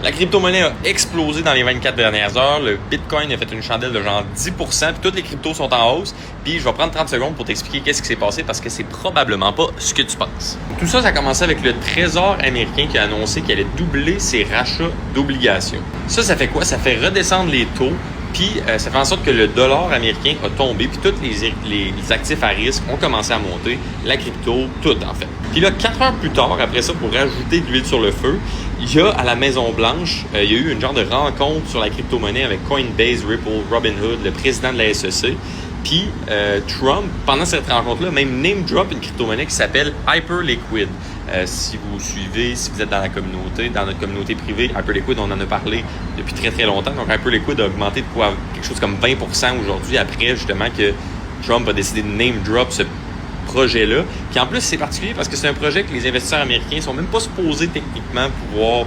La crypto-monnaie a explosé dans les 24 dernières heures. Le Bitcoin a fait une chandelle de genre 10%, puis toutes les cryptos sont en hausse. Puis je vais prendre 30 secondes pour t'expliquer qu'est-ce qui s'est passé parce que c'est probablement pas ce que tu penses. Tout ça, ça a commencé avec le Trésor américain qui a annoncé qu'il allait doubler ses rachats d'obligations. Ça fait quoi? Ça fait redescendre les taux. Puis ça fait en sorte que le dollar américain a tombé, puis tous les actifs à risque ont commencé à monter, la crypto, tout en fait. Puis là, 4 heures plus tard, après ça, pour rajouter de l'huile sur le feu, il y a à la Maison-Blanche, il y a eu une genre de rencontre sur la crypto-monnaie avec Coinbase, Ripple, Robinhood, le président de la SEC. Puis Trump, pendant cette rencontre-là, même name drop une crypto-monnaie qui s'appelle Hyperliquid. Si vous suivez, si vous êtes dans la communauté, dans notre communauté privée, Hyperliquid, on en a parlé depuis très très longtemps. Donc Hyperliquid a augmenté de quoi quelque chose comme 20% aujourd'hui après justement que Trump a décidé de name drop ce projet-là. Qui en plus c'est particulier parce que c'est un projet que les investisseurs américains sont même pas supposés techniquement pouvoir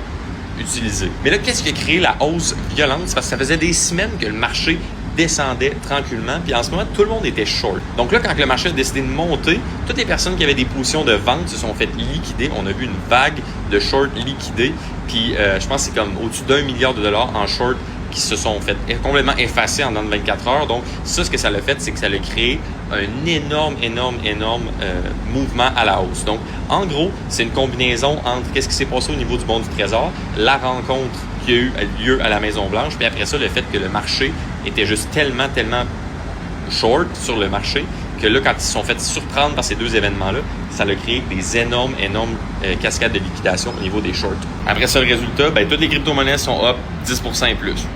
utiliser. Mais là, qu'est-ce qui a créé la hausse violente? C'est parce que ça faisait des semaines que le marché descendait tranquillement, puis en ce moment, tout le monde était short. Donc là, quand le marché a décidé de monter, toutes les personnes qui avaient des positions de vente se sont faites liquider. On a vu une vague de short liquidés, puis je pense que c'est comme au-dessus d'1 milliard de dollars en short qui se sont fait complètement effacer en dans de 24 heures. Donc ça, ce que ça l'a fait, c'est que ça a créé un énorme mouvement à la hausse. Donc, en gros, c'est une combinaison entre qu'est-ce qui s'est passé au niveau du Bon du Trésor, la rencontre qui a eu lieu à la Maison-Blanche, puis après ça, le fait que le marché était juste tellement short sur le marché, que là, quand ils se sont fait surprendre par ces deux événements-là, ça a créé des énormes cascades de liquidation au niveau des shorts. Après ça, le résultat, toutes les crypto-monnaies sont up 10% et plus.